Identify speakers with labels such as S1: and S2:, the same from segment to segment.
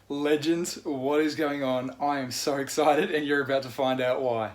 S1: Legends, what is going on? I am so excited and you're about to find out why.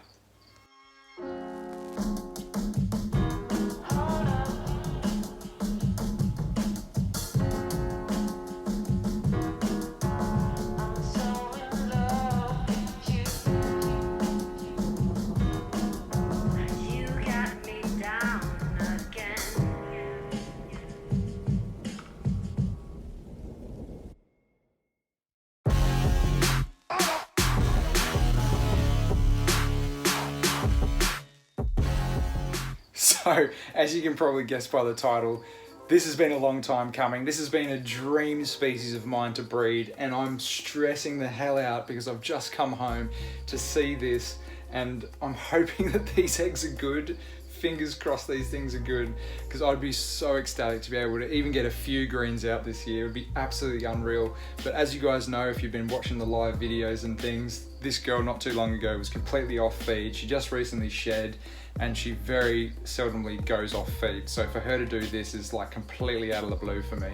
S1: So, as you can probably guess by the title, this has been a long time coming. This has been a dream species of mine to breed, and I'm stressing the hell out because I've just come home to see this, and I'm hoping that these eggs are good. Fingers crossed these things are good, because I'd be so ecstatic to be able to even get a few greens out this year. It would be absolutely unreal. But as you guys know, if you've been watching the live videos and things, this girl not too long ago was completely off feed. She just recently shed, and she very seldomly goes off feed. So for her to do this is like completely out of the blue for me.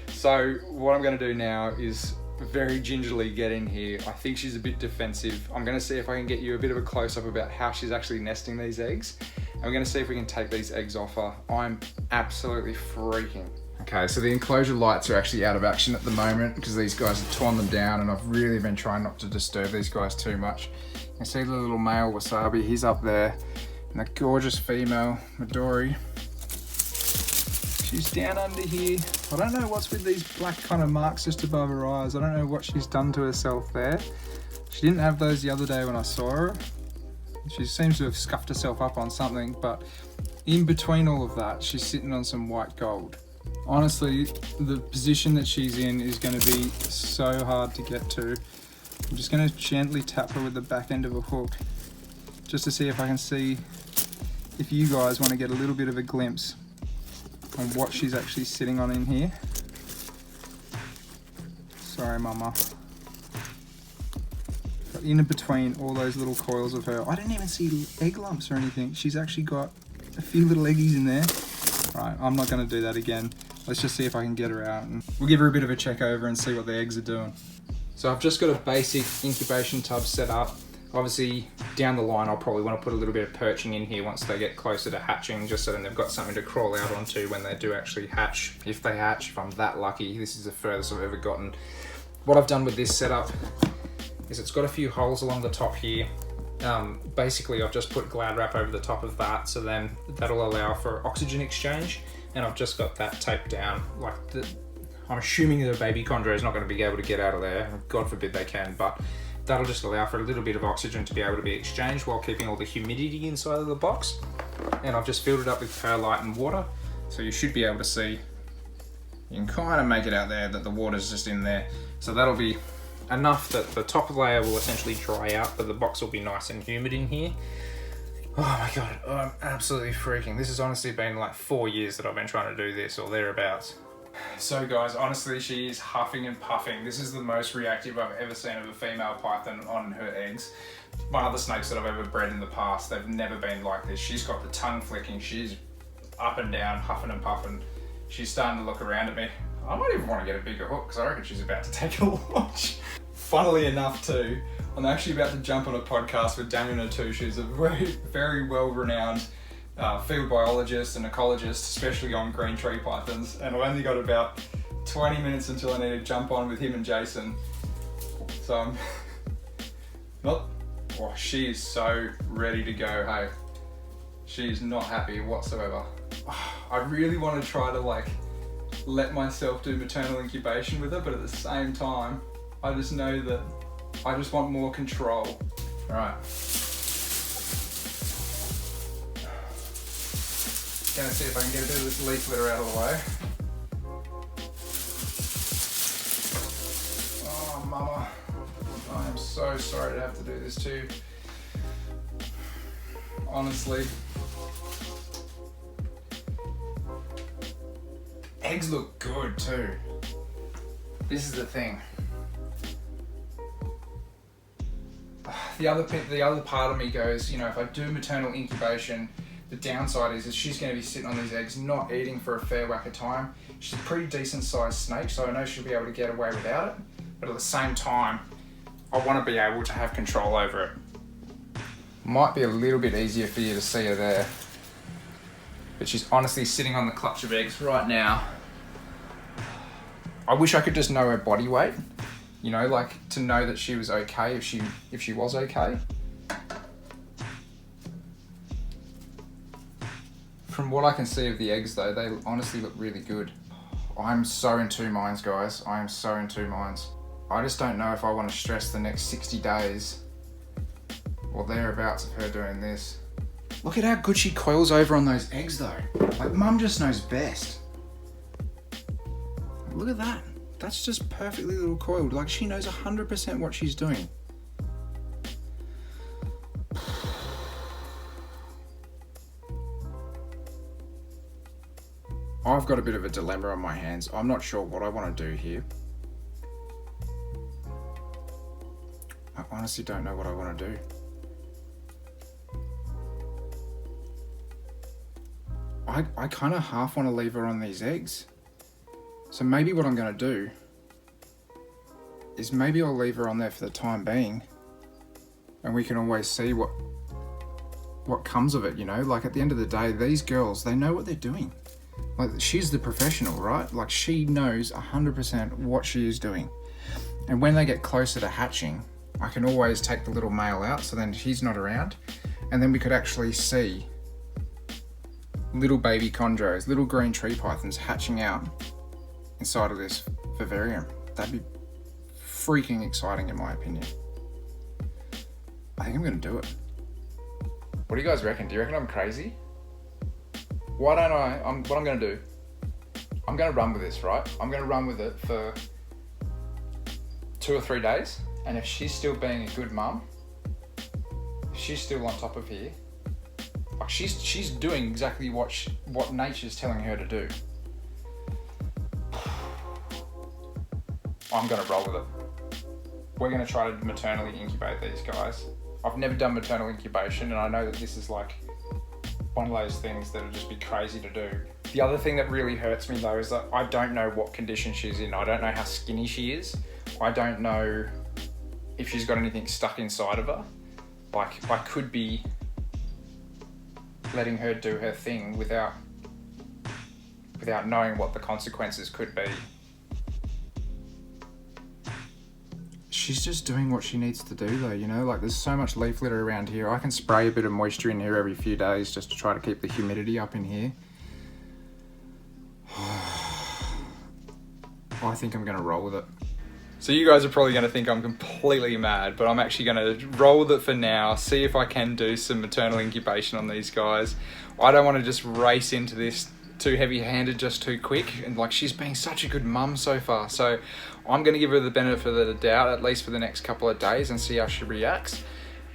S1: So what I'm going to do now is very gingerly get in here. I think she's a bit defensive. I'm going to see if I can get you a bit of a close-up about how she's actually nesting these eggs. And we're going to see if we can take these eggs off her. I'm absolutely freaking. Okay, so the enclosure lights are actually out of action at the moment because these guys have torn them down, and I've really been trying not to disturb these guys too much. You can see the little male wasabi, he's up there. And the gorgeous female, Midori, she's down under here. I don't know what's with these black kind of marks just above her eyes. I don't know what she's done to herself there. She didn't have those the other day when I saw her. She seems to have scuffed herself up on something, but in between all of that, she's sitting on some white gold. Honestly, the position that she's in is going to be so hard to get to. I'm just going to gently tap her with the back end of a hook, just to see if I can see if you guys want to get a little bit of a glimpse on what she's actually sitting on in here. Sorry, mama. But in between all those little coils of her, I didn't even see egg lumps or anything. She's actually got a few little eggies in there. Right, I'm not going to do that again. Let's just see if I can get her out, and we'll give her a bit of a check over and see what the eggs are doing. So I've just got a basic incubation tub set up. Obviously, down the line, I'll probably want to put a little bit of perching in here once they get closer to hatching, just so then they've got something to crawl out onto when they do actually hatch. If they hatch, if I'm that lucky, this is the furthest I've ever gotten. What I've done with this setup is it's got a few holes along the top here. Basically, I've just put Glad wrap over the top of that, so then that'll allow for oxygen exchange, and I've just got that taped down. I'm assuming the baby chondro is not going to be able to get out of there. God forbid they can, but that'll just allow for a little bit of oxygen to be able to be exchanged while keeping all the humidity inside of the box. And I've just filled it up with perlite and water, so you should be able to see. You can kind of make it out there that the water's just in there. So that'll be enough that the top layer will essentially dry out, but the box will be nice and humid in here. Oh my God, I'm absolutely freaking. This has honestly been like 4 years that I've been trying to do this or thereabouts. So guys, honestly, she is huffing and puffing. This is the most reactive I've ever seen of a female python on her eggs. My other snakes that I've ever bred in the past, they've never been like this. She's got the tongue flicking. She's up and down, huffing and puffing. She's starting to look around at me. I might even want to get a bigger hook because I reckon she's about to take a launch. Funnily enough too, I'm actually about to jump on a podcast with Daniel Natush, who's a very, very well-renowned field biologist and ecologist, especially on green tree pythons, and I've only got about 20 minutes until I need to jump on with him and Jason. So I'm not, oh, she is so ready to go, hey. She is not happy whatsoever. I really want to try to let myself do maternal incubation with her, but at the same time, I just know that I just want more control. All right. Gonna see if I can get a bit of this leaf litter out of the way. Oh, mama. I am so sorry to have to do this too. Honestly. Eggs look good too. This is the thing. The other part of me goes, if I do maternal incubation, the downside is she's going to be sitting on these eggs not eating for a fair whack of time. She's a pretty decent sized snake, so I know she'll be able to get away without it. but at the same time, I want to be able to have control over it. Might be a little bit easier for you to see her there, but she's honestly sitting on the clutch of eggs right now. I wish I could just know her body weight, you know, like to know that she was okay if she was okay. From what I can see of the eggs though, they honestly look really good. I'm so in two minds, guys. I am so in two minds. I just don't know if I want to stress the next 60 days or thereabouts of her doing this. Look at how good she coils over on those eggs though. Like, mum just knows best. Look at that. That's just perfectly little coiled. Like, she knows 100% what she's doing. I've got a bit of a dilemma on my hands. I'm not sure what I want to do here. I honestly don't know what I want to do. I kind of half want to leave her on these eggs. So maybe what I'm going to do is maybe I'll leave her on there for the time being, and we can always see what comes of it, you know? Like, at the end of the day, these girls, they know what they're doing. Like, she's the professional, right? Like, she knows 100% what she is doing. And when they get closer to hatching, I can always take the little male out, so then he's not around, and then we could actually see little baby chondros, little green tree pythons hatching out inside of this vivarium. That'd be freaking exciting in my opinion. I think I'm gonna do it. What do you guys reckon? Do you reckon I'm crazy? Why don't what I'm gonna do, I'm gonna run with this, right? I'm gonna run with it for 2 or 3 days, and if she's still being a good mum, if she's still on top of here, like she's doing exactly what nature's telling her to do, I'm gonna roll with it. We're gonna try to maternally incubate these guys. I've never done maternal incubation, and I know that this is like one of those things that would just be crazy to do. The other thing that really hurts me though is that I don't know what condition she's in. I don't know how skinny she is. I don't know if she's got anything stuck inside of her. Like, I could be letting her do her thing without knowing what the consequences could be. She's just doing what she needs to do though, you know, like there's so much leaf litter around here. I can spray a bit of moisture in here every few days just to try to keep the humidity up in here. I think I'm gonna roll with it. So you guys are probably gonna think I'm completely mad, but I'm actually gonna roll with it for now, see if I can do some maternal incubation on these guys. I don't wanna just race into this too heavy-handed just too quick, and like, she's been such a good mum so far, so I'm going to give her the benefit of the doubt at least for the next couple of days and see how she reacts.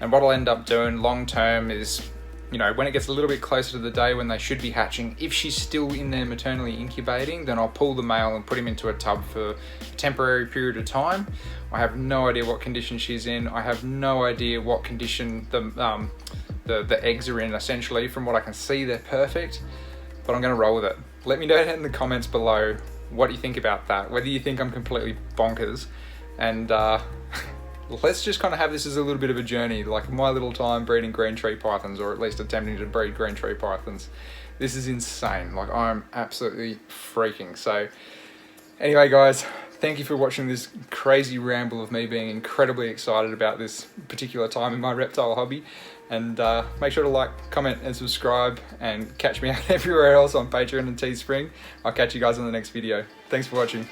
S1: And what I'll end up doing long term is, you know, when it gets a little bit closer to the day when they should be hatching, if she's still in there maternally incubating, then I'll pull the male and put him into a tub for a temporary period of time. I have no idea what condition she's in. I have no idea what condition the eggs are in. Essentially, from what I can see, they're perfect. But I'm going to roll with it. Let me know in the comments below what you think about that, whether you think I'm completely bonkers, and let's just kind of have this as a little bit of a journey, like my little time breeding green tree pythons, or at least attempting to breed green tree pythons. This is insane. Like, I'm absolutely freaking. So anyway guys, thank you for watching this crazy ramble of me being incredibly excited about this particular time in my reptile hobby. And make sure to like, comment and subscribe, and catch me out everywhere else on Patreon and Teespring. I'll catch you guys in the next video. Thanks for watching.